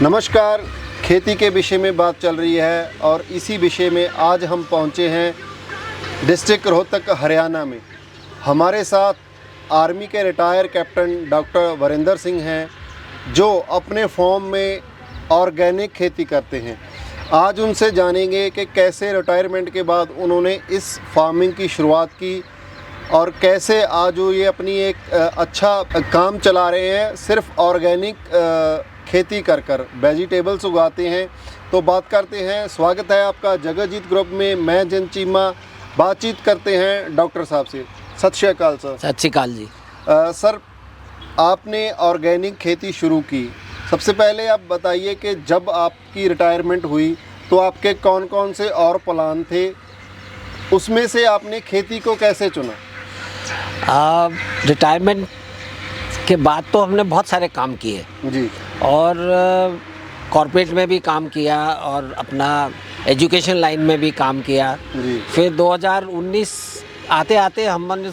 नमस्कार। खेती के विषय में बात चल रही है और इसी विषय में आज हम पहुंचे हैं डिस्ट्रिक्ट रोहतक हरियाणा में। हमारे साथ आर्मी के retire captain doctor Varinder Singh हैं जो अपने फार्म में ऑर्गेनिक खेती करते हैं। आज उनसे जानेंगे कि कैसे रिटायरमेंट के बाद उन्होंने इस फार्मिंग की शुरुआत की और कैसे आज वो ये अपनी एक अच्छा काम चला रहे हैं, सिर्फ ऑर्गेनिक खेती कर वेजिटेबल्स उगाते हैं। तो बात करते हैं। स्वागत है आपका जगजीत ग्रुप में। मैं जन चीमा बातचीत करते हैं डॉक्टर साहब से। सत श्री अकाल सर। सत श्री अकाल जी। सर, आपने ऑर्गेनिक खेती शुरू की, सबसे पहले आप बताइए कि जब आपकी रिटायरमेंट हुई तो आपके कौन कौन से और प्लान थे, उसमें से आपने खेती को कैसे चुना? रिटायरमेंट के बाद तो हमने बहुत सारे काम किए जी। और कॉर्पोरेट में भी काम किया और अपना एजुकेशन लाइन में भी काम किया जी। फिर 2019 आते आते हमने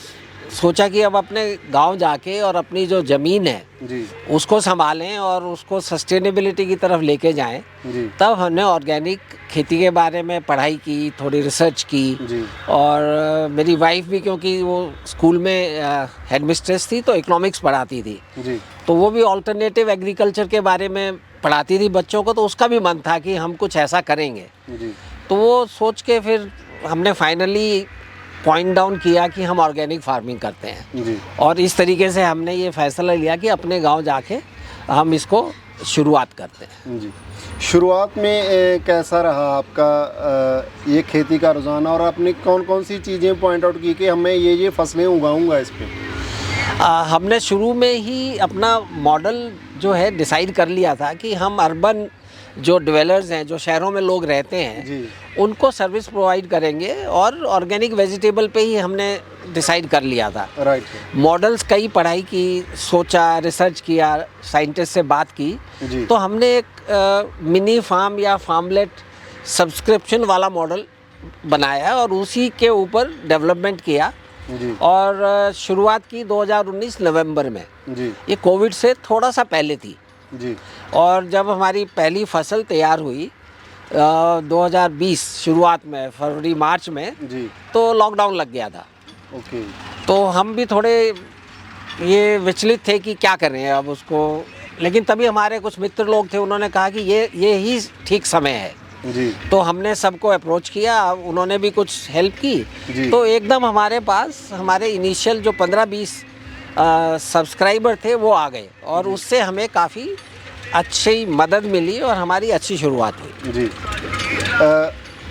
सोचा कि अब अपने गांव जाके और अपनी जो ज़मीन है जी। उसको संभालें और उसको सस्टेनेबिलिटी की तरफ लेके जाएं। जी। तब हमने ऑर्गेनिक खेती के बारे में पढ़ाई की, थोड़ी रिसर्च की। जी। और मेरी वाइफ भी, क्योंकि वो स्कूल में हेडमिस्ट्रेस थी तो इकोनॉमिक्स पढ़ाती थी, जी। तो वो भी ऑल्टरनेटिव एग्रीकल्चर के बारे में पढ़ाती थी बच्चों को, तो उसका भी मन था कि हम कुछ ऐसा करेंगे। जी। तो वो सोच के फिर हमने फाइनली पॉइंट डाउन किया कि हम ऑर्गेनिक फार्मिंग करते हैं। जी। और इस तरीके से हमने ये फैसला लिया कि अपने गांव जाके हम इसको शुरुआत करते हैं। जी। शुरुआत में कैसा रहा आपका ये खेती का रुझान, और आपने कौन कौन सी चीज़ें पॉइंट आउट की कि हमें ये फसलें उगाऊंगा इस पे? हमने शुरू में ही अपना मॉडल जो है डिसाइड कर लिया था कि हम अर्बन जो डिवेलर्स हैं, जो शहरों में लोग रहते हैं जी। उनको सर्विस प्रोवाइड करेंगे, और ऑर्गेनिक वेजिटेबल पे ही हमने डिसाइड कर लिया था। राइट। मॉडल्स कई पढ़ाई की, सोचा, रिसर्च किया, साइंटिस्ट से बात की। जी। तो हमने एक मिनी फार्म या फार्मलेट सब्सक्रिप्शन वाला मॉडल बनाया और उसी के ऊपर डेवलपमेंट किया। जी। और शुरुआत की 2019 नवंबर में। जी। ये कोविड से थोड़ा सा पहले थी। जी। और जब हमारी पहली फसल तैयार हुई 2020 शुरुआत में, फरवरी मार्च में, जी। तो लॉकडाउन लग गया था। ओके। तो हम भी थोड़े ये विचलित थे कि क्या करें अब उसको, लेकिन तभी हमारे कुछ मित्र लोग थे, उन्होंने कहा कि ये ही ठीक समय है। जी। तो हमने सबको अप्रोच किया, उन्होंने भी कुछ हेल्प की। जी। तो एकदम हमारे पास हमारे इनिशियल जो 15-20 सब्सक्राइबर थे वो आ गए, और उससे हमें काफ़ी अच्छी मदद मिली और हमारी अच्छी शुरुआत हुई। जी।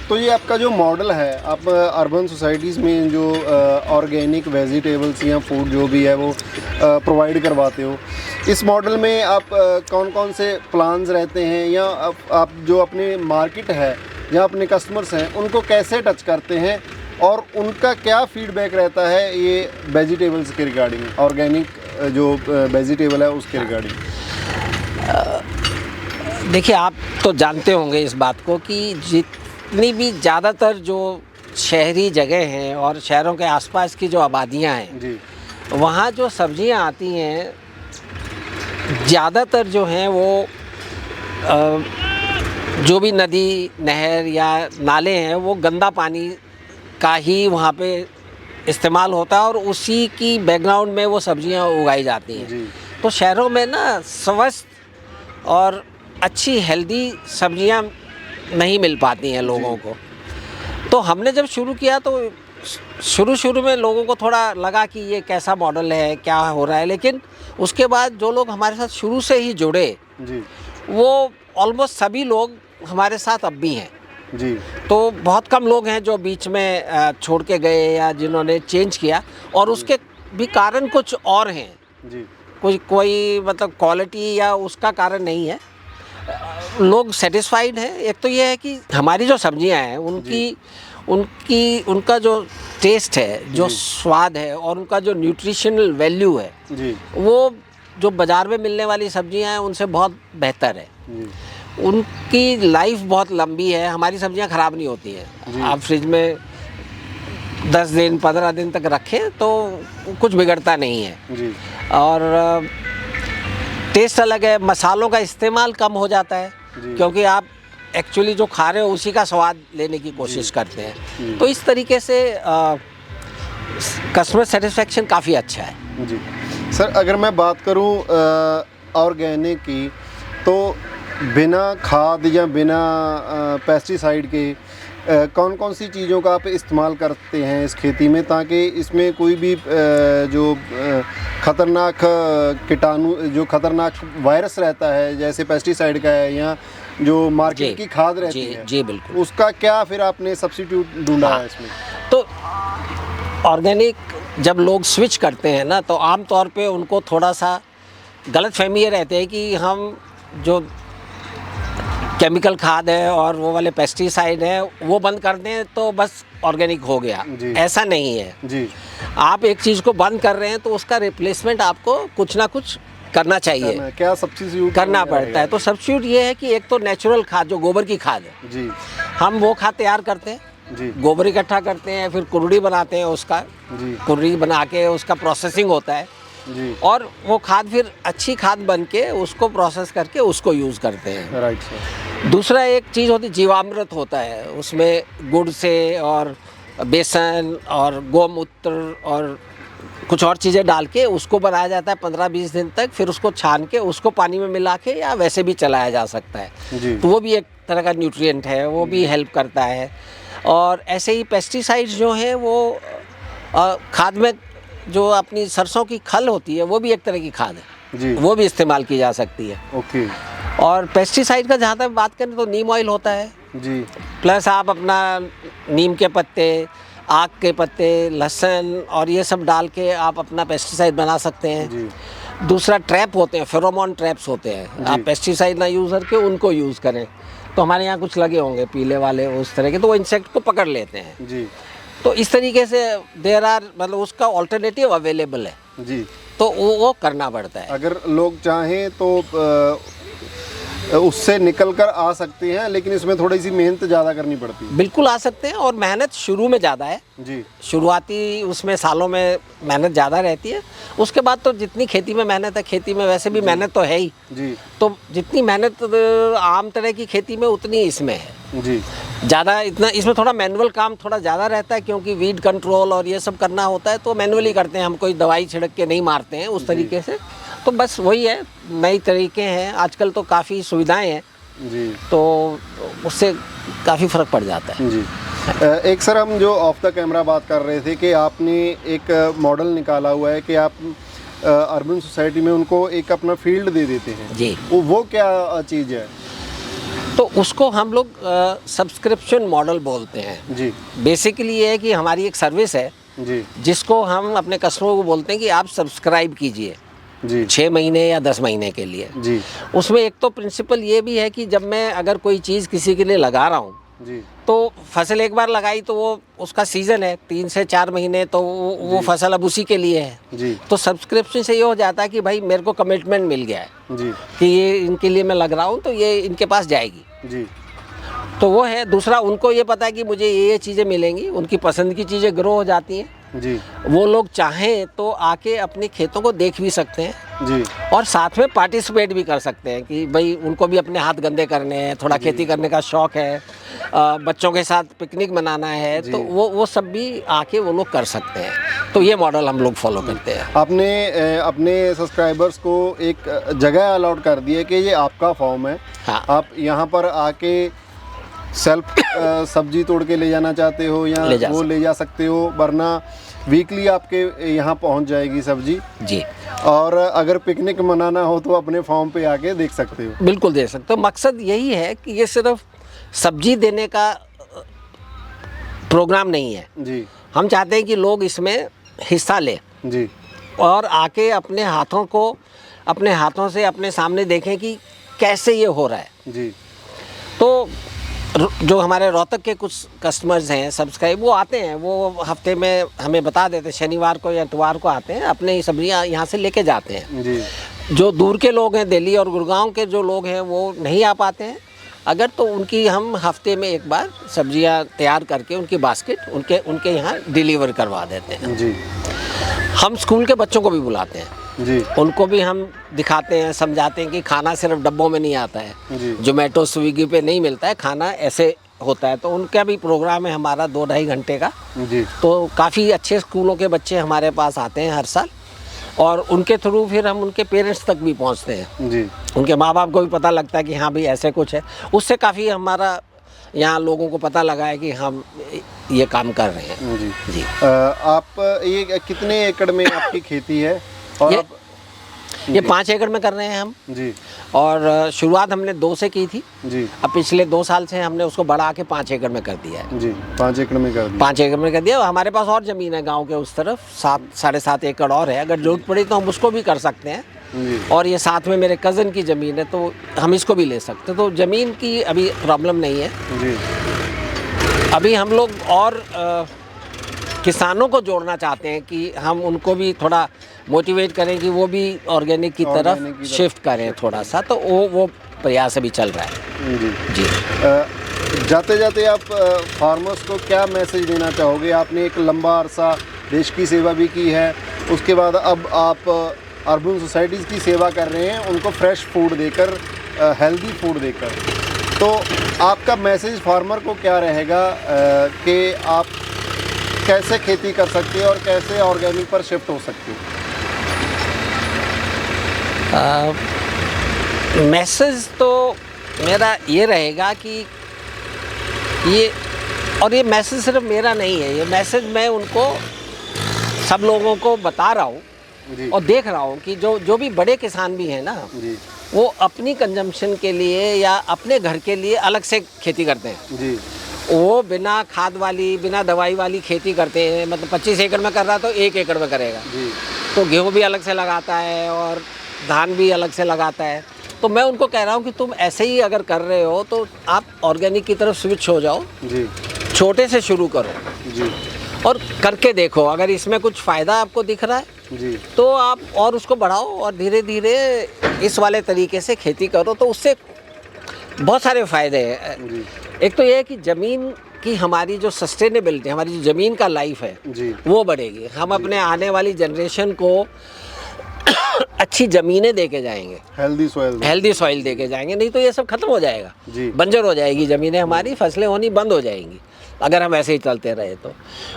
तो ये आपका जो मॉडल है, आप अर्बन सोसाइटीज़ में जो ऑर्गेनिक वेजिटेबल्स या फूड जो भी है वो प्रोवाइड करवाते हो, इस मॉडल में आप कौन कौन से प्लान्स रहते हैं, या आप जो अपने मार्केट है या अपने कस्टमर्स हैं उनको कैसे टच करते हैं, और उनका क्या फीडबैक रहता है ये वेजिटेबल्स के रिगार्डिंग, ऑर्गेनिक जो वेजिटेबल है उसके रिगार्डिंग? देखिए, आप तो जानते होंगे इस बात को कि जितनी भी ज़्यादातर जो शहरी जगह हैं और शहरों के आसपास की जो आबादियां हैं, जी। वहाँ जो सब्जियां आती हैं ज़्यादातर जो हैं वो जो भी नदी, नहर या नाले हैं वो गंदा पानी का ही वहाँ पे इस्तेमाल होता है, और उसी की बैकग्राउंड में वो सब्जियां उगाई जाती हैं। जी। तो शहरों में ना स्वस्थ और अच्छी हेल्दी सब्जियां नहीं मिल पाती हैं लोगों को। तो हमने जब शुरू किया तो शुरू में लोगों को थोड़ा लगा कि ये कैसा मॉडल है, क्या हो रहा है, लेकिन उसके बाद जो लोग हमारे साथ शुरू से ही जुड़े, जी। वो ऑलमोस्ट सभी लोग हमारे साथ अब भी हैं। जी। तो बहुत कम लोग हैं जो बीच में छोड़ के गए या जिन्होंने चेंज किया, और उसके भी कारण कुछ और हैं। जी। कोई मतलब क्वालिटी या उसका कारण नहीं है, लोग सेटिस्फाइड हैं। एक तो ये है कि हमारी जो सब्जियां हैं उनका जो टेस्ट है, जो स्वाद है, और उनका जो न्यूट्रिशनल वैल्यू है, जी। वो जो बाज़ार में मिलने वाली सब्जियां हैं उनसे बहुत बेहतर है। जी। उनकी लाइफ बहुत लंबी है, हमारी सब्जियां ख़राब नहीं होती हैं। आप फ्रिज में 10 दिन 15 दिन तक रखें तो कुछ बिगड़ता नहीं है। जी। और टेस्ट अलग है, मसालों का इस्तेमाल कम हो जाता है, जी। क्योंकि आप एक्चुअली जो खा रहे हो उसी का स्वाद लेने की कोशिश करते हैं। तो इस तरीके से कस्टमर सेटिस्फेक्शन काफ़ी अच्छा है। जी सर, अगर मैं बात करूं ऑर्गेनिक की, तो बिना खाद या बिना पेस्टिसाइड के कौन कौन सी चीज़ों का आप इस्तेमाल करते हैं इस खेती में, ताकि इसमें कोई भी जो ख़तरनाक कीटाणु, जो ख़तरनाक वायरस रहता है जैसे पेस्टिसाइड का है या जो मार्केट की खाद रहती है, जी बिल्कुल, उसका क्या फिर आपने सब्स्टिट्यूट ढूंढा है इसमें? तो ऑर्गेनिक जब लोग स्विच करते हैं ना, तो आम तौर पे उनको थोड़ा सा गलतफहमी ये रहती है कि हम जो केमिकल खाद है और वो वाले पेस्टिसाइड है वो बंद कर दें तो बस ऑर्गेनिक हो गया। ऐसा नहीं है जी। आप एक चीज़ को बंद कर रहे हैं तो उसका रिप्लेसमेंट आपको कुछ ना कुछ करना चाहिए, क्या सब्स्टिट्यूट करना पड़ता है। तो सब्स्टिट्यूट ये है कि एक तो नेचुरल खाद, जो गोबर की खाद है, जी, हम वो खाद तैयार करते हैं जी, गोबर इकट्ठा करते हैं, फिर कुरड़ी बनाते हैं उसका, जी, कुरड़ी बना के उसका प्रोसेसिंग होता है जी, और वो खाद फिर अच्छी खाद बन के उसको प्रोसेस करके उसको यूज़ करते हैं। Right sir. दूसरा एक चीज़ होती है जीवामृत होता है, उसमें गुड़ से और बेसन और गोमूत्र और कुछ और चीज़ें डाल के उसको बनाया जाता है 15-20 दिन तक, फिर उसको छान के उसको पानी में मिला के या वैसे भी चलाया जा सकता है। जी। तो वो भी एक तरह का न्यूट्रिएंट है, वो भी हेल्प करता है। और ऐसे ही पेस्टिसाइड्स जो हैं वो खाद में, जो अपनी सरसों की खल होती है वो भी एक तरह की खाद है जी, वो भी इस्तेमाल की जा सकती है। ओके, और पेस्टिसाइड का जहाँ तक बात करें तो नीम ऑयल होता है, जी, प्लस आप अपना नीम के पत्ते, आक के पत्ते, लहसुन और ये सब डाल के आप अपना पेस्टिसाइड बना सकते हैं। जी, दूसरा ट्रैप होते हैं, फेरोमोन ट्रैप्स होते हैं, आप पेस्टिसाइड ना यूज़ करके उनको यूज़ करें। तो हमारे यहाँ कुछ लगे होंगे पीले वाले उस तरह के, तो वो इंसेक्ट को पकड़ लेते हैं। जी, तो इस तरीके से देयर आर, मतलब उसका ऑल्टरनेटिव अवेलेबल है, जी। तो वो करना पड़ता है। अगर लोग चाहें तो उससे निकल कर आ सकते हैं, लेकिन इसमें थोड़ी सी मेहनत ज़्यादा करनी पड़ती है। बिल्कुल आ सकते हैं, और मेहनत शुरू में ज़्यादा है। जी, शुरुआती उसमें सालों में मेहनत ज़्यादा रहती है, उसके बाद तो जितनी खेती में मेहनत है, खेती में वैसे भी मेहनत तो है ही, जी, तो जितनी मेहनत आम तरह की खेती में उतनी इसमें है। जी, ज़्यादा इतना इसमें थोड़ा मैनुअल काम थोड़ा ज़्यादा रहता है, क्योंकि वीड कंट्रोल और ये सब करना होता है, तो मैनुअली करते हैं, हम कोई दवाई छिड़क के नहीं मारते हैं उस तरीके से। तो बस वही है, नई तरीके हैं आजकल, तो काफ़ी सुविधाएं हैं, जी, तो उससे काफ़ी फ़र्क पड़ जाता है। जी। एक सर, हम जो ऑफ द कैमरा बात कर रहे थे कि आपने एक मॉडल निकाला हुआ है कि आप अर्बन सोसाइटी में उनको एक अपना फील्ड दे देते हैं जी, वो क्या चीज़ है? तो उसको हम लोग सब्सक्रिप्शन मॉडल बोलते हैं। जी, बेसिकली ये है कि हमारी एक सर्विस है जी, जिसको हम अपने कस्टमर को बोलते हैं कि आप सब्सक्राइब कीजिए जी, 6 महीने या 10 महीने के लिए। जी, उसमें एक तो प्रिंसिपल ये भी है कि जब मैं अगर कोई चीज़ किसी के लिए लगा रहा हूँ, जी, तो फसल एक बार लगाई तो वो उसका सीज़न है 3 से 4 महीने, तो वो फसल अब उसी के लिए है। जी, तो सब्सक्रिप्शन से ये हो जाता है कि भाई मेरे को कमिटमेंट मिल गया है जी, कि ये इनके लिए मैं लग रहा हूँ, तो ये इनके पास जाएगी। जी, तो वो है। दूसरा, उनको ये पता है कि मुझे ये चीज़ें मिलेंगी, उनकी पसंद की चीज़ें ग्रो हो जाती हैं। जी, वो लोग चाहें तो आके अपने खेतों को देख भी सकते हैं, जी, और साथ में पार्टिसिपेट भी कर सकते हैं कि भाई उनको भी अपने हाथ गंदे करने हैं, थोड़ा खेती करने का शौक़ है, बच्चों के साथ पिकनिक मनाना है, तो वो सब भी आके वो लोग कर सकते हैं। तो ये मॉडल हम लोग फॉलो करते हैं। आपने अपने सब्सक्राइबर्स को एक जगह अलॉट कर दी है कि ये आपका फॉर्म है, हाँ। आप यहाँ पर आके सेल्फ सब्जी तोड़ के ले जाना चाहते हो या वो ले जा सकते हो, वरना वीकली आपके यहाँ पहुँच जाएगी सब्जी जी। और अगर पिकनिक मनाना हो तो अपने फॉर्म पे आके देख सकते हो। बिल्कुल दे सकते हो। मकसद यही है कि ये सिर्फ सब्जी देने का प्रोग्राम नहीं है। जी, हम चाहते हैं कि लोग इसमें हिस्सा लें जी, और आके अपने हाथों से अपने सामने देखें कि कैसे ये हो रहा है। जी, तो जो हमारे रोहतक के कुछ कस्टमर्स हैं सब्सक्राइब, वो आते हैं, वो हफ्ते में हमें बता देते हैं, शनिवार को या इतवार को आते हैं, अपने सब्जियां यहाँ से लेके जाते हैं। जी, जो दूर के लोग हैं, दिल्ली और गुड़गांव के जो लोग हैं, वो नहीं आ पाते हैं अगर, तो उनकी हम हफ्ते में एक बार सब्जियां तैयार करके उनकी बास्केट उनके यहाँ डिलीवर करवा देते हैं। जी, हम स्कूल के बच्चों को भी बुलाते हैं। जी उनको भी हम दिखाते हैं, समझाते हैं कि खाना सिर्फ डब्बों में नहीं आता है, जी जोमेटो स्विगी पे नहीं मिलता है, खाना ऐसे होता है। तो उनका भी प्रोग्राम है हमारा 2-2.5 घंटे का। जी तो काफ़ी अच्छे स्कूलों के बच्चे हमारे पास आते हैं हर साल, और उनके थ्रू फिर हम उनके पेरेंट्स तक भी पहुंचते हैं। जी उनके माँ बाप को भी पता लगता है कि हाँ भाई ऐसे कुछ है। उससे काफ़ी हमारा यहाँ लोगों को पता लगा है कि हम ये काम कर रहे हैं। जी जी आप ये कितने एकड़ में आपकी खेती है? और ये- आप ये 5 एकड़ में कर रहे हैं हम, जी और शुरुआत हमने 2 से की थी। जी अब पिछले 2 साल से हमने उसको बढ़ा के 5 एकड़ में कर दिया है। जी 5 एकड़ में कर दिया। 5 एकड़ में कर दिया। हमारे पास और ज़मीन है गांव के उस तरफ, 7-7.5 एकड़ और है। अगर जरूरत पड़ी तो हम उसको भी कर सकते हैं। जी और ये साथ में मेरे कज़न की ज़मीन है, तो हम इसको भी ले सकते हैं। तो ज़मीन की अभी प्रॉब्लम नहीं है। जी अभी हम लोग और किसानों को जोड़ना चाहते हैं कि हम उनको भी थोड़ा मोटिवेट करें कि वो भी ऑर्गेनिक की ऑर्गेनिक की तरफ तरफ शिफ्ट करें थोड़ा सा। तो वो प्रयास अभी चल रहा है। जी जी जाते जाते आप फार्मर्स को क्या मैसेज देना चाहोगे? आपने एक लंबा अरसा देश की सेवा भी की है, उसके बाद अब आप अर्बन सोसाइटीज़ की सेवा कर रहे हैं, उनको फ्रेश फूड देकर, हेल्दी फूड देकर। तो आपका मैसेज फार्मर को क्या रहेगा कि आप कैसे खेती कर सकते हैं और कैसे ऑर्गेनिक पर शिफ्ट हो सकते हैं? मैसेज तो मेरा ये रहेगा कि ये मैसेज सिर्फ मेरा नहीं है, ये मैसेज मैं उनको सब लोगों को बता रहा हूँ जी और देख रहा हूँ कि जो भी बड़े किसान भी हैं ना, जी वो अपनी कंजम्पशन के लिए या अपने घर के लिए अलग से खेती करते हैं। जी वो बिना खाद वाली, बिना दवाई वाली खेती करते हैं। मतलब 25 एकड़ में कर रहा तो 1 एकड़ में करेगा। जी तो गेहूँ भी अलग से लगाता है और धान भी अलग से लगाता है। तो मैं उनको कह रहा हूँ कि तुम ऐसे ही अगर कर रहे हो तो आप ऑर्गेनिक की तरफ स्विच हो जाओ, जी छोटे से शुरू करो जी और करके देखो। अगर इसमें कुछ फ़ायदा आपको दिख रहा है जी तो आप और उसको बढ़ाओ और धीरे धीरे इस वाले तरीके से खेती करो। तो उससे बहुत सारे फ़ायदे हैं। जी एक तो ये है कि ज़मीन की हमारी जो सस्टेनेबिलिटी, हमारी जो ज़मीन का लाइफ है जी वो बढ़ेगी। हम अपने आने वाली जनरेशन को अच्छी ज़मीनें दे के जाएंगे, हेल्दी सॉइल दे के जाएंगे। नहीं तो ये सब खत्म हो जाएगा, जी बंजर हो जाएगी ज़मीनें, हमारी फसलें होनी बंद हो जाएंगी अगर हम ऐसे ही चलते रहे तो।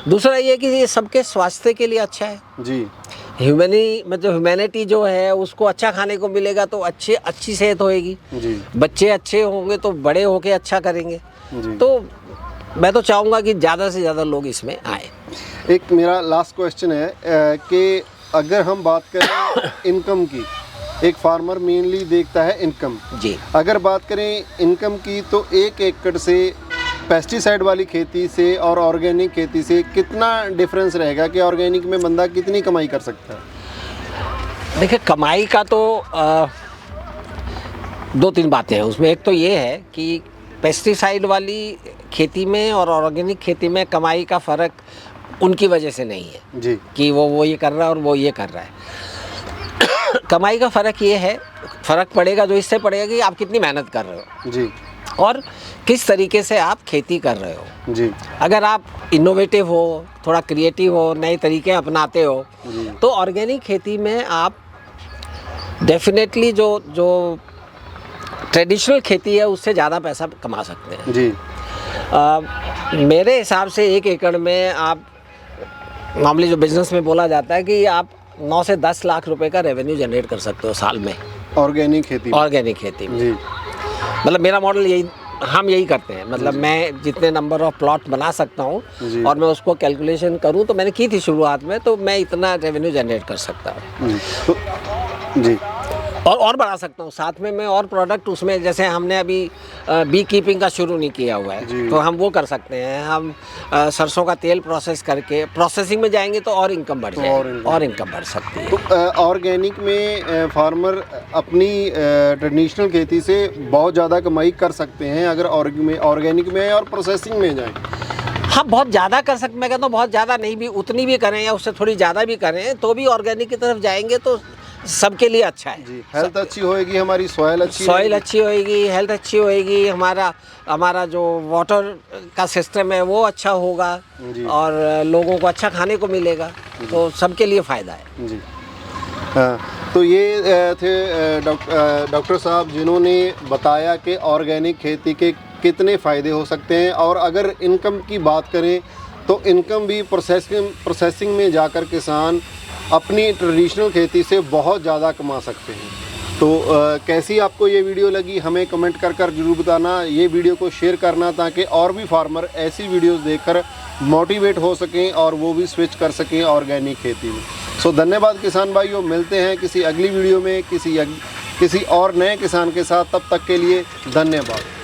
दूसरा ये कि ये सबके स्वास्थ्य के लिए अच्छा है। जी ह्यूमैनिटी जो है उसको अच्छा खाने को मिलेगा तो अच्छी सेहत होएगी। जी बच्चे अच्छे होंगे तो बड़े होके अच्छा करेंगे। जी तो मैं तो चाहूँगा कि ज़्यादा से ज़्यादा लोग इसमें आए। एक मेरा लास्ट क्वेश्चन है कि अगर हम बात करें इनकम की, एक फार्मर मेनली देखता है इनकम। जी अगर बात करें इनकम की तो 1 एकड़ से पेस्टिसाइड वाली खेती से और ऑर्गेनिक खेती से कितना डिफरेंस रहेगा कि ऑर्गेनिक में बंदा कितनी कमाई कर सकता है? देखिए, कमाई का तो 2-3 बातें हैं उसमें। एक तो ये है कि पेस्टिसाइड वाली खेती में और ऑर्गेनिक खेती में कमाई का फ़र्क उनकी वजह से नहीं है जी कि वो ये कर रहा है और वो ये कर रहा है। कमाई का फ़र्क ये है, फ़र्क पड़ेगा जो इससे पड़ेगा कि आप कितनी मेहनत कर रहे हो जी और किस तरीके से आप खेती कर रहे हो। जी अगर आप इनोवेटिव हो, थोड़ा क्रिएटिव हो, नए तरीके अपनाते हो, तो ऑर्गेनिक खेती में आप डेफिनेटली जो ट्रेडिशनल खेती है उससे ज़्यादा पैसा कमा सकते हैं। जी मेरे हिसाब से 1 एकड़ में आप नॉर्मली जो बिज़नेस में बोला जाता है कि आप 9 से 10 लाख रुपए का रेवेन्यू जनरेट कर सकते हो साल में ऑर्गेनिक खेती में। ऑर्गेनिक खेती में। जी मतलब मेरा मॉडल हम यही करते हैं। मतलब मैं जितने नंबर ऑफ प्लॉट बना सकता हूँ जी। और मैं उसको कैलकुलेशन करूँ, तो मैंने की थी शुरुआत में, तो मैं इतना रेवेन्यू जनरेट कर सकता हूँ जी और बढ़ा सकता हूँ। साथ में मैं और प्रोडक्ट उसमें, जैसे हमने अभी बी कीपिंग का शुरू नहीं किया हुआ है तो हम वो कर सकते हैं। हम सरसों का तेल प्रोसेस करके प्रोसेसिंग में जाएंगे तो और इनकम बढ़ जाएगी, और इनकम बढ़ सकती है। तो ऑर्गेनिक में फार्मर अपनी ट्रेडिशनल खेती से बहुत ज़्यादा कमाई कर सकते हैं अगर ऑर्गेनिक में और प्रोसेसिंग में जाएं। हाँ, बहुत ज़्यादा कर सकते, मैं कहता हूँ बहुत ज़्यादा नहीं भी, उतनी भी करें या उससे थोड़ी ज़्यादा भी करें तो भी ऑर्गेनिक की तरफ जाएंगे तो सबके लिए अच्छा है। जी हेल्थ अच्छी होएगी, हमारी सॉइल अच्छी होएगी, हेल्थ अच्छी होएगी, हमारा जो वाटर का सिस्टम है वो अच्छा होगा और लोगों को अच्छा खाने को मिलेगा, तो सबके लिए फ़ायदा है। जी हाँ, तो ये थे डॉक्टर साहब जिन्होंने बताया कि ऑर्गेनिक खेती के कितने फ़ायदे हो सकते हैं, और अगर इनकम की बात करें तो इनकम भी प्रोसेसिंग में जाकर किसान अपनी ट्रेडिशनल खेती से बहुत ज़्यादा कमा सकते हैं। तो कैसी आपको ये वीडियो लगी हमें कमेंट कर ज़रूर बताना। ये वीडियो को शेयर करना ताकि और भी फार्मर ऐसी वीडियोस देखकर मोटिवेट हो सकें और वो भी स्विच कर सकें ऑर्गेनिक खेती में। सो धन्यवाद किसान भाइयों, मिलते हैं किसी अगली वीडियो में किसी और नए किसान के साथ। तब तक के लिए धन्यवाद।